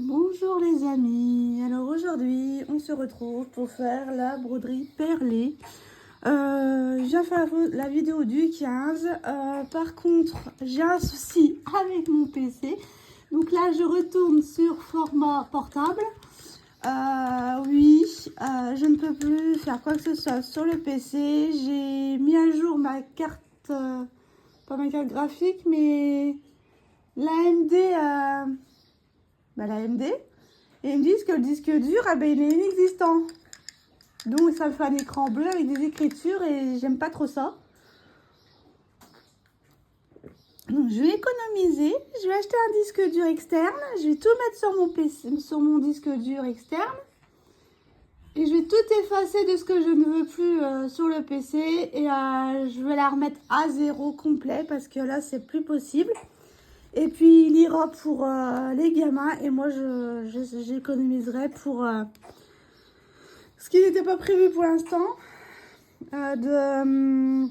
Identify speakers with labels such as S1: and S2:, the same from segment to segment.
S1: Bonjour les amis, alors aujourd'hui on se retrouve pour faire la broderie perlée. J'ai fait la vidéo du 15, par contre j'ai un souci avec mon PC. Donc là je retourne sur format portable. Oui, je ne peux plus faire quoi que ce soit sur le PC. J'ai mis à jour ma carte, pas ma carte graphique mais l'AMD. L'AMD. Et ils me disent que le disque dur, il est inexistant. Donc ça me fait un écran bleu avec des écritures et j'aime pas trop ça. Donc je vais économiser. Je vais acheter un disque dur externe. Je vais tout mettre sur mon PC, sur mon disque dur externe. Et je vais tout effacer de ce que je ne veux plus sur le PC. Et je vais la remettre à zéro complet parce que là c'est plus possible. Et puis il ira pour les gamins et moi j'économiserai pour ce qui n'était pas prévu pour l'instant, de me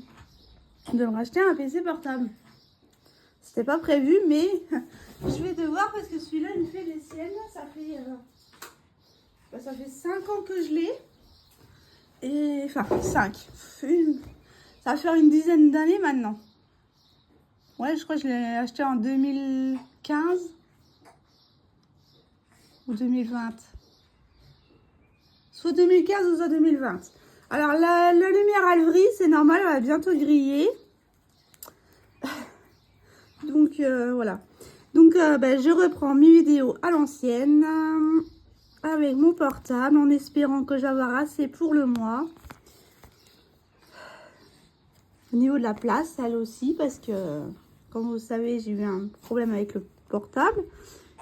S1: racheter un PC portable. C'était pas prévu mais je vais devoir parce que celui-là il me fait des siennes. Ça fait 5 ans que je l'ai. Et enfin 5. Ça va faire une dizaine d'années maintenant. Ouais, je crois que je l'ai acheté en 2015 ou 2020. Soit 2015 ou soit 2020. Alors la lumière elle vrille, c'est normal, elle va bientôt griller. Donc voilà. Donc je reprends mes vidéos à l'ancienne avec mon portable en espérant que je vais avoir assez pour le mois. Au niveau de la place, elle aussi, parce que comme vous savez, j'ai eu un problème avec le portable.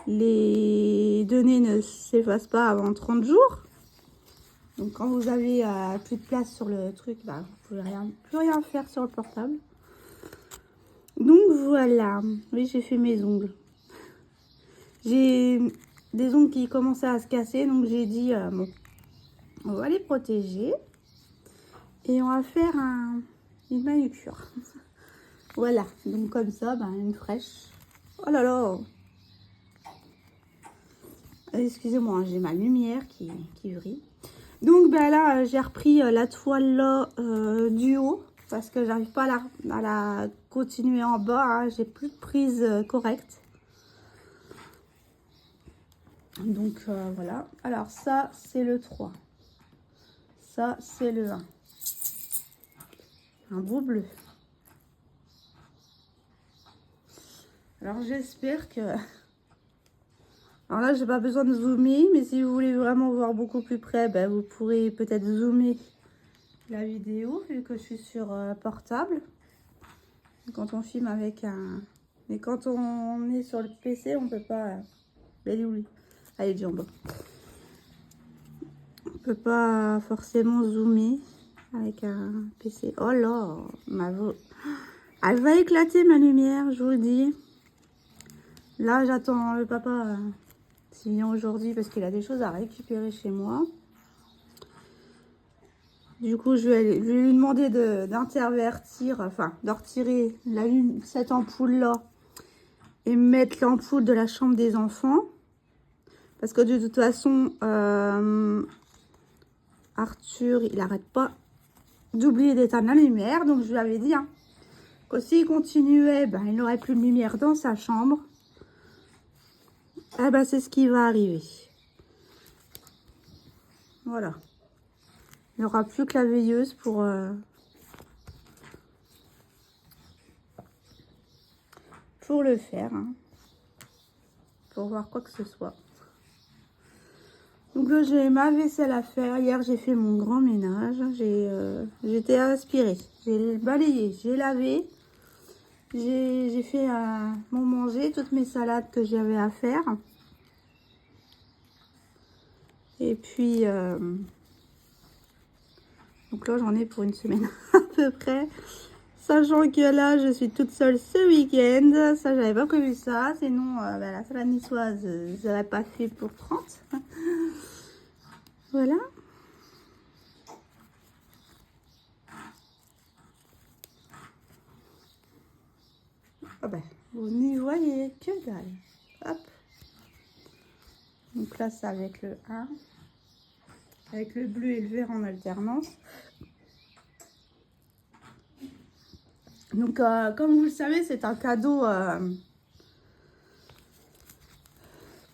S1: Les données ne s'effacent pas avant 30 jours. Donc quand vous avez plus de place sur le truc, vous pouvez plus rien faire sur le portable. Donc voilà, oui j'ai fait mes ongles. J'ai des ongles qui commençaient à se casser, donc j'ai dit bon, on va les protéger et on va faire une manucure. Voilà, donc comme ça, une fraîche. Oh là là, excusez-moi, j'ai ma lumière qui vrille. Donc là, j'ai repris la toile là du haut parce que j'arrive pas à la continuer en bas. Hein, j'ai plus de prise correcte. Donc voilà. Alors ça, c'est le 3. Ça, c'est le 1. Un beau bleu. Alors j'espère que... Alors là, j'ai pas besoin de zoomer, mais si vous voulez vraiment voir beaucoup plus près, vous pourrez peut-être zoomer la vidéo, vu que je suis sur portable. Quand on filme avec un... Mais quand on est sur le PC, on peut pas... Oui. Allez, du en bas. On peut pas forcément zoomer avec un PC. Oh là, elle va éclater ma lumière, je vous le dis. Là, j'attends le papa s'il vient aujourd'hui parce qu'il a des choses à récupérer chez moi. Du coup, je vais lui demander d'intervertir, enfin, de retirer cette ampoule-là et mettre l'ampoule de la chambre des enfants. Parce que de toute façon, Arthur, il n'arrête pas d'oublier d'éteindre la lumière. Donc, je lui avais dit que s'il continuait, il n'aurait plus de lumière dans sa chambre. C'est ce qui va arriver. Voilà. Il n'y aura plus que la veilleuse pour le faire. Pour voir quoi que ce soit. Donc là, j'ai ma vaisselle à faire. Hier, j'ai fait mon grand ménage. J'étais aspirée. J'ai balayé, j'ai lavé. J'ai fait mon manger, toutes mes salades que j'avais à faire. Et puis, donc là, j'en ai pour une semaine à peu près. Sachant que là, je suis toute seule ce week-end. Ça, j'avais pas prévu ça. Sinon, la salade niçoise, je n'avais pas fait pour 30. Voilà. Vous n'y voyez que dalle. Hop. Donc là, c'est avec le 1. Avec le bleu et le vert en alternance. Donc, comme vous le savez, c'est un cadeau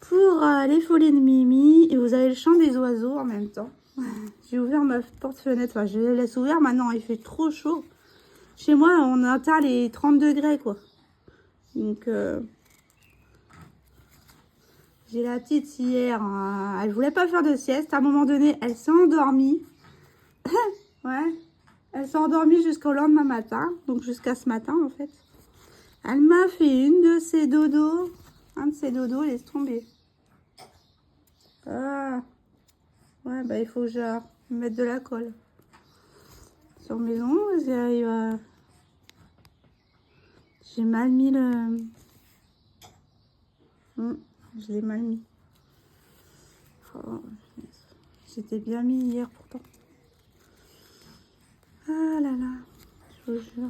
S1: pour les folies de Mimi. Et vous avez le chant des oiseaux en même temps. J'ai ouvert ma porte-fenêtre. Enfin, je la laisse ouverte maintenant. Il fait trop chaud. Chez moi, on atteint les 30 degrés, quoi. Donc, j'ai la petite hier. Elle voulait pas faire de sieste. À un moment donné, elle s'est endormie. Ouais. Elle s'est endormie jusqu'au lendemain matin. Donc, jusqu'à ce matin, en fait. Elle m'a fait une de ses dodos. Un de ses dodos, laisse tomber. Ah. Ouais, bah, il faut que je mette de la colle sur mes ongles. J'arrive à... J'ai mal mis le... je l'ai mal mis. Oh, j'étais bien mis hier pourtant. Ah là là, je vous jure.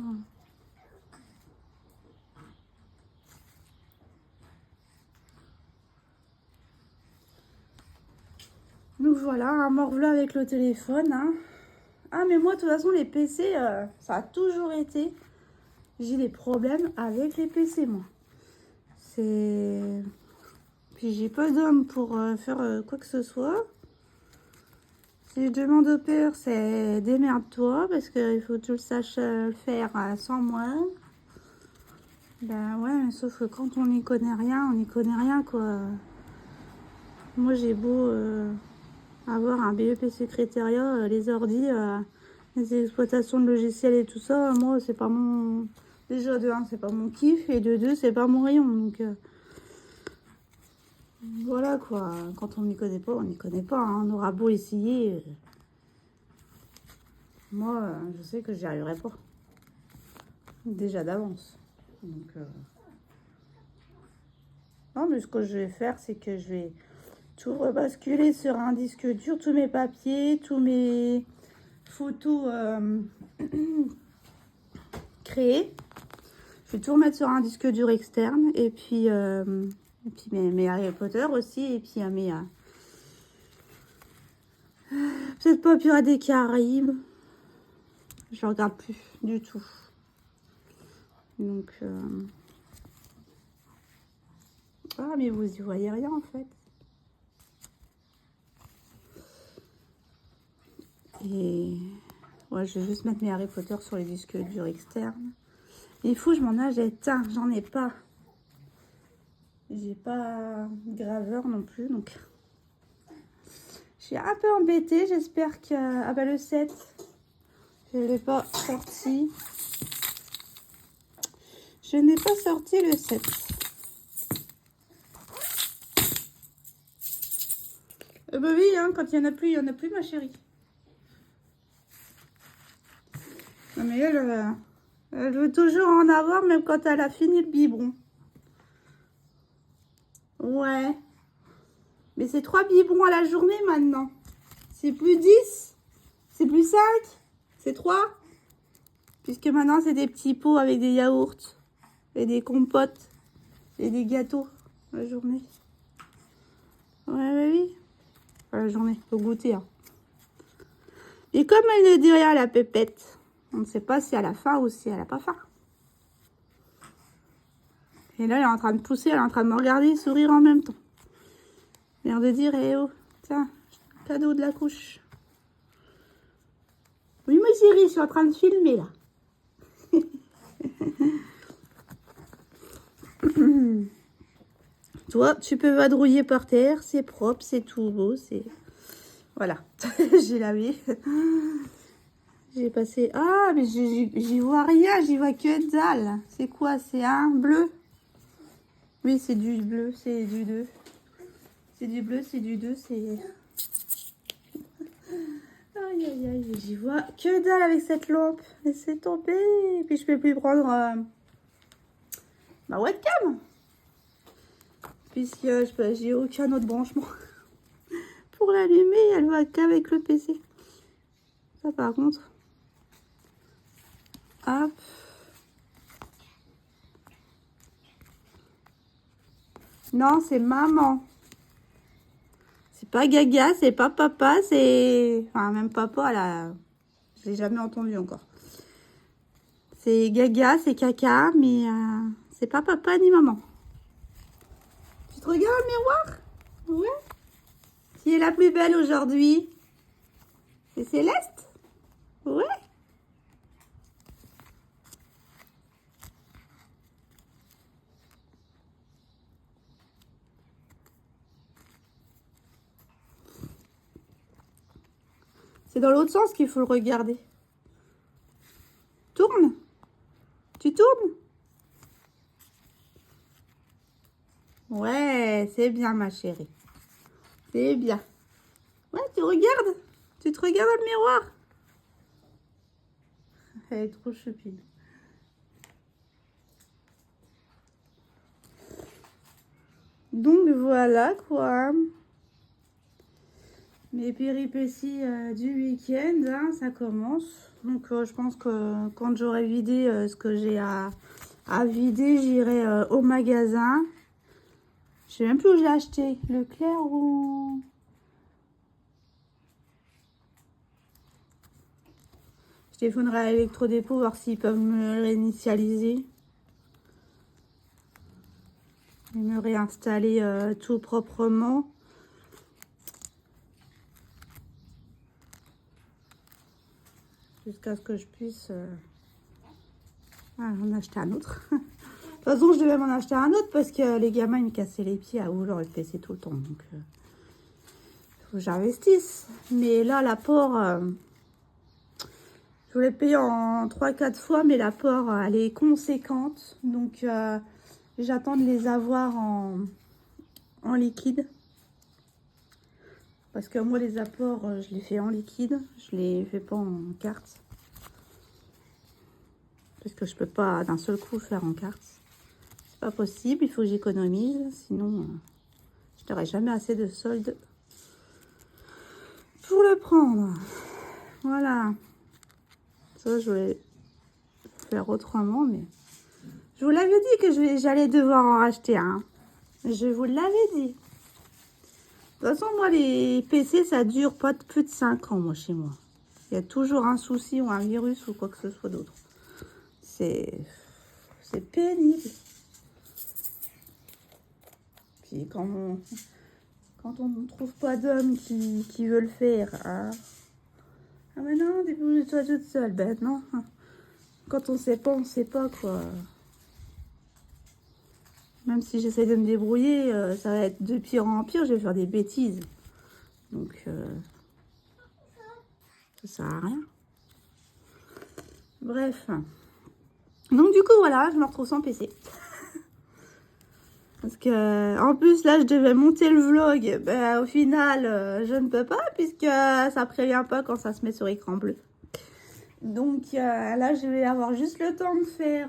S1: Donc voilà, un morveux avec le téléphone. Hein. Ah mais moi de toute façon les PC, ça a toujours été... J'ai des problèmes avec les PC moi. C'est... Puis j'ai pas d'homme pour faire quoi que ce soit. Si je demande au père, c'est démerde-toi parce qu'il faut que tu le saches le faire sans moi. Ben ouais, sauf que quand on n'y connaît rien, on n'y connaît rien quoi. Moi j'ai beau avoir un BEP secrétariat, les ordis, les exploitations de logiciels et tout ça, moi c'est pas mon... Déjà de 1, c'est pas mon kiff et de 2, c'est pas mon rayon. Donc voilà quoi, quand on n'y connaît pas, on n'y connaît pas. Hein. On aura beau essayer. Moi, je sais que j'y arriverai pas. Déjà d'avance. Donc, non, mais ce que je vais faire, c'est que je vais tout rebasculer sur un disque dur, tous mes papiers, tous mes photos créées. Je vais tout remettre sur un disque dur externe. Et puis mes Harry Potter aussi. Et puis mes... peut-être pas Pirates des Caraïbes. Je regarde plus du tout. Donc... Ah, mais vous y voyez rien en fait. Et ouais, je vais juste mettre mes Harry Potter sur les disques durs externes. Il faut que je m'en achète un, j'en ai pas. J'ai pas graveur non plus, donc je suis un peu embêtée. J'espère que... Ah bah le 7, je ne l'ai pas sorti. Je n'ai pas sorti le 7. Bah oui, hein, quand il y en a plus, il y en a plus, ma chérie. Non mais elle veut toujours en avoir, même quand elle a fini le biberon. Ouais. Mais c'est 3 biberons à la journée maintenant. C'est plus 10. C'est plus 5. C'est 3. Puisque maintenant, c'est des petits pots avec des yaourts. Et des compotes. Et des gâteaux la journée. Ouais, oui. Enfin, la journée, faut goûter. Hein. Et comme elle ne dit rien à la pépette, on ne sait pas si elle a faim ou si elle n'a pas faim. Et là, elle est en train de pousser, elle est en train de me regarder et sourire en même temps. L'air de dire, eh oh, tiens, cadeau de la couche. Oui, ma chérie, je suis en train de filmer, là. Toi, tu peux vadrouiller par terre, c'est propre, c'est tout beau, c'est... Voilà, j'ai lavé. J'ai passé... Ah, mais j'y vois rien, j'y vois que dalle. C'est quoi? C'est un bleu? Oui, c'est du bleu, c'est du 2. C'est du bleu, c'est du 2, c'est... Aïe, aïe, aïe, j'y vois que dalle avec cette lampe. Laissez tomber. Et puis, je peux plus prendre ma webcam. Puisque j'ai aucun autre branchement pour l'allumer. Elle va qu'avec le PC. Ça, par contre... Hop. Non, c'est maman. C'est pas Gaga, c'est pas papa, c'est... Enfin, même papa, là, je l'ai jamais entendu encore. C'est Gaga, c'est caca, mais c'est pas papa ni maman. Tu te regardes le miroir? Ouais. Qui est la plus belle aujourd'hui? C'est Céleste? Ouais. C'est dans l'autre sens qu'il faut le regarder. Tourne. Tu tournes? Ouais, c'est bien ma chérie. C'est bien. Ouais, tu regardes. Tu te regardes dans le miroir. Elle est trop choupine. Donc voilà quoi. Mes péripéties du week-end, hein, ça commence. Donc je pense que quand j'aurai vidé ce que j'ai à vider, j'irai au magasin. Je sais même plus où j'ai acheté. Leclerc ou... Je téléphonerai à l'électrodépôt voir s'ils peuvent me réinitialiser. Et me réinstaller tout proprement. Jusqu'à ce que je puisse en acheter un autre. De toute façon, je devais m'en acheter un autre parce que les gamins ils me cassaient les pieds à vouloir le PC tout le temps. Donc, il faut que j'investisse. Mais là, l'apport, je voulais payer en 3-4 fois, mais l'apport, elle est conséquente. Donc, j'attends de les avoir en liquide. Parce que moi, les apports, je les fais en liquide. Je les fais pas en carte. Parce que je peux pas d'un seul coup faire en carte. C'est pas possible. Il faut que j'économise. Sinon, je n'aurai jamais assez de solde pour le prendre. Voilà. Ça, je voulais faire autrement. Mais je vous l'avais dit que j'allais devoir en racheter un. Je vous l'avais dit. De toute façon, moi, les PC, ça dure pas plus de 5 ans, moi, chez moi. Il y a toujours un souci ou un virus ou quoi que ce soit d'autre. C'est pénible. Puis quand on ne trouve pas d'homme qui veut le faire, hein. Ah mais non, débrouille-toi toute seule. Ben non. Quand on sait pas, on sait pas, quoi. Même si j'essaie de me débrouiller, ça va être de pire en pire, je vais faire des bêtises. Donc, ça sert à rien. Bref. Donc, du coup, voilà, je me retrouve sans PC. Parce que, en plus, là, je devais monter le vlog. Ben, au final, je ne peux pas, puisque ça prévient pas quand ça se met sur écran bleu. Donc, là, je vais avoir juste le temps de faire...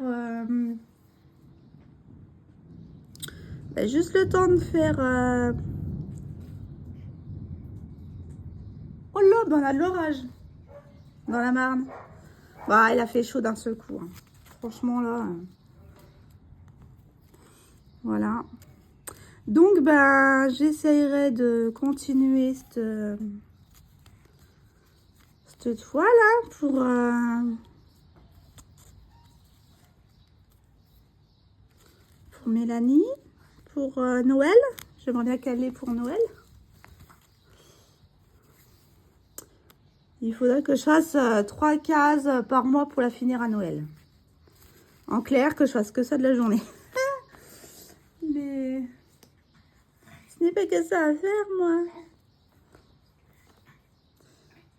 S1: juste le temps de faire... Oh là, ben on a de l'orage dans la Marne. Bah, il a fait chaud d'un seul coup. Hein. Franchement, là... Voilà. Donc, ben, j'essayerai de continuer cette fois-là pour Mélanie, pour Noël. J'aimerais bien qu'elle l'ait pour Noël. Il faudrait que je fasse 3 cases par mois pour la finir à Noël. En clair, que je fasse que ça de la journée. Mais ce n'est pas que ça à faire, moi.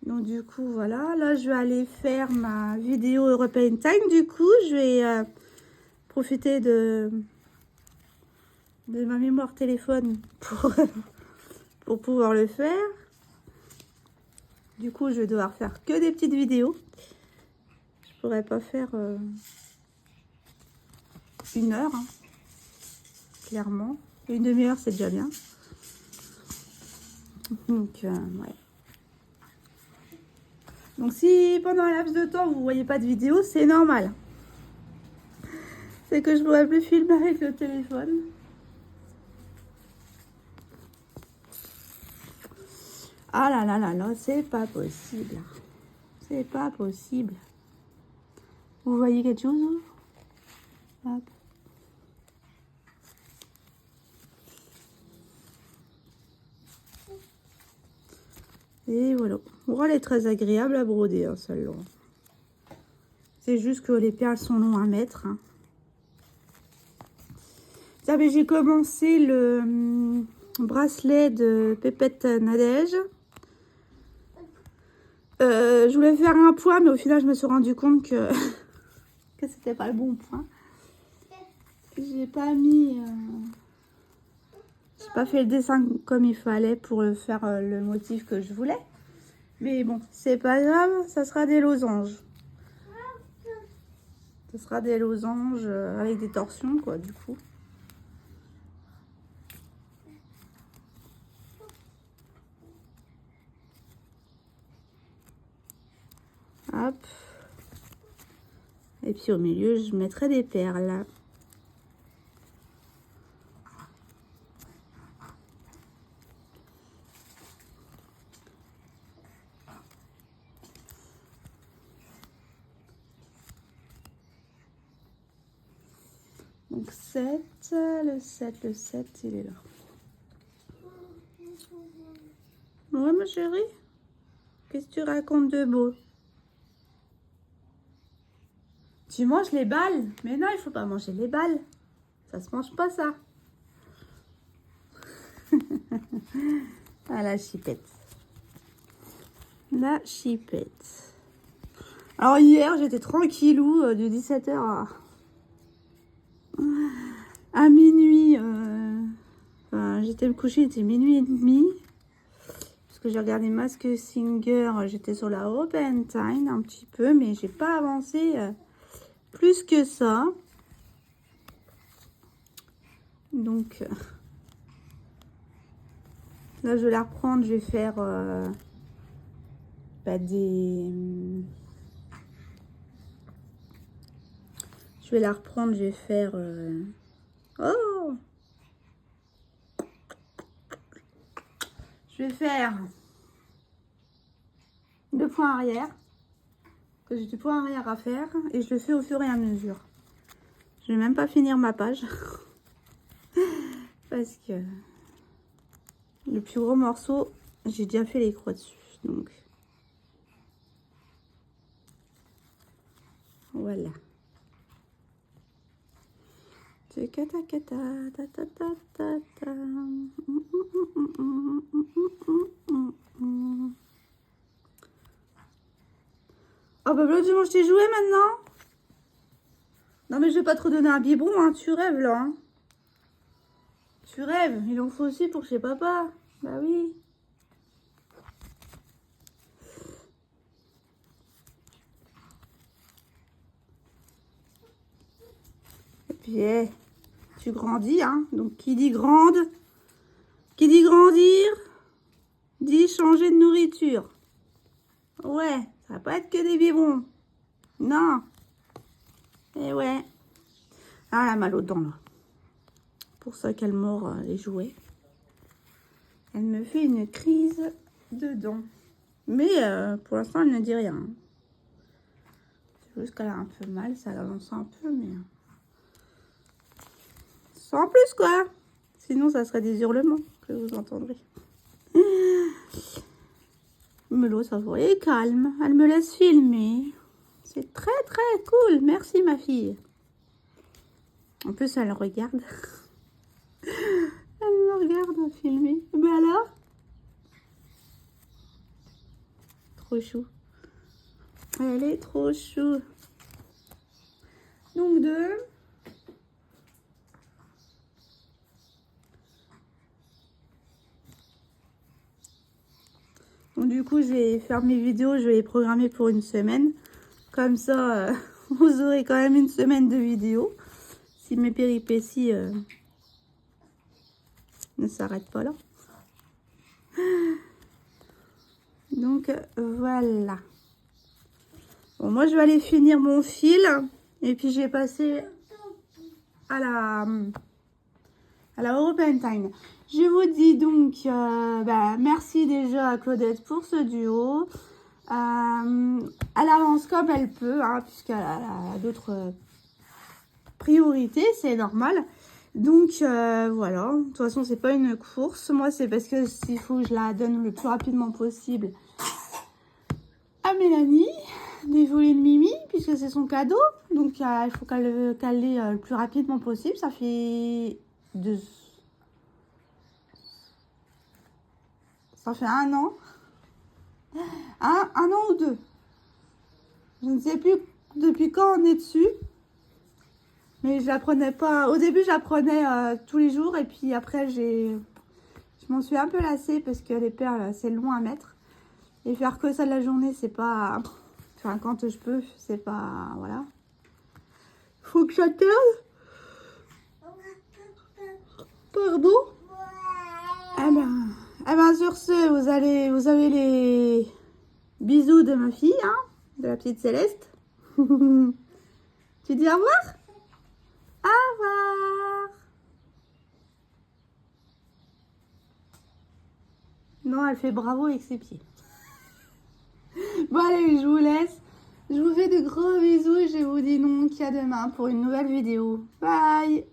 S1: Donc, du coup, voilà. Là, je vais aller faire ma vidéo European Time. Du coup, je vais profiter de ma mémoire téléphone pour pouvoir le faire. Du coup, je vais devoir faire que des petites vidéos. Je pourrais pas faire 1 heure, hein, clairement. 1 demi-heure, c'est déjà bien. Donc, ouais. Donc, si pendant un laps de temps, vous voyez pas de vidéo, c'est normal. C'est que je pourrais plus filmer avec le téléphone. Ah là là là là, c'est pas possible. C'est pas possible. Vous voyez quelque chose? Hop. Et voilà. Oh, elle est très agréable à broder, hein, celle-là. C'est juste que les perles sont longs à mettre. Hein. Vous savez, j'ai commencé le bracelet de Pépette Nadège. Je voulais faire un point, mais au final, je me suis rendu compte que, que c'était pas le bon point. J'ai pas mis... j'ai pas fait le dessin comme il fallait pour faire le motif que je voulais. Mais bon, c'est pas grave, ça sera des losanges. Ce sera des losanges avec des torsions, quoi, du coup. Hop. Et puis au milieu, je mettrai des perles. Donc 7, le 7, il est là. Ouais, ma chérie, qu'est-ce que tu racontes de beau? Tu manges les balles? Mais non, il faut pas manger les balles. Ça se mange pas, ça. Ah, la chipette. La chipette. Alors, hier, j'étais tranquillou de 17h à minuit. Enfin, j'étais me coucher, il était minuit et demi. Parce que j'ai regardé Mask Singer. J'étais sur la Open Time un petit peu, mais j'ai pas avancé plus que ça. Donc, là, je vais la reprendre. Je vais faire des... Je vais la reprendre. Je vais faire... Oh! Je vais faire 2 points arrière. Que j'ai du point arrière à faire. Et je le fais au fur et à mesure. Je vais même pas finir ma page. Parce que le plus gros morceau, j'ai déjà fait les croix dessus. Donc, voilà. Oh bah là, dimanche, t'es joué maintenant? Non mais je vais pas te redonner un biberon, hein. Tu rêves là. Hein. Tu rêves, il en faut aussi pour chez papa. Bah oui. Et puis, tu grandis, hein. Donc, qui dit grande, qui dit grandir, dit changer de nourriture. Ouais, ça va pas être que des biberons. Non. Et ouais. Ah, elle a mal aux dents, là. Pour ça qu'elle mord les jouets. Elle me fait une crise de dents. Mais pour l'instant, elle ne dit rien. C'est juste qu'elle a un peu mal, ça la lance un peu, mais... Sans plus, quoi. Sinon, ça serait des hurlements que vous entendrez. Melo, ça va, elle est calme. Elle me laisse filmer. C'est très, très cool. Merci, ma fille. En plus, elle regarde. Elle me regarde filmer. Mais alors? Trop chou. Elle est trop chou. Donc, 2. Donc, du coup, je vais faire mes vidéos. Je vais les programmer pour une semaine. Comme ça, vous aurez quand même une semaine de vidéos. Si mes péripéties ne s'arrêtent pas là. Donc, voilà. Bon, moi, je vais aller finir mon fil. Et puis, je vais passer à la European Time. Je vous dis donc merci déjà à Claudette pour ce duo. Elle avance comme elle peut, hein, puisqu'elle a d'autres priorités, c'est normal. Donc voilà, de toute façon c'est pas une course, moi c'est parce que s'il faut que je la donne le plus rapidement possible à Mélanie, des volets de Mimi, puisque c'est son cadeau. Donc il faut qu'elle l'ait le plus rapidement possible. Ça fait ça fait 1 an. Un an ou 2. Je ne sais plus depuis quand on est dessus. Mais je la prenais pas. Au début, je la prenais tous les jours. Et puis après, je m'en suis un peu lassée parce que les perles, c'est long à mettre. Et faire que ça de la journée, c'est pas... Enfin, quand je peux, c'est pas... Voilà. Faut que j'attende. Pardon. Eh ben, sur ce, vous avez les bisous de ma fille, hein, de la petite Céleste. Tu dis au revoir? Au revoir. Non, elle fait bravo avec ses pieds. Bon, allez, je vous laisse. Je vous fais de gros bisous et je vous dis donc à demain pour une nouvelle vidéo. Bye.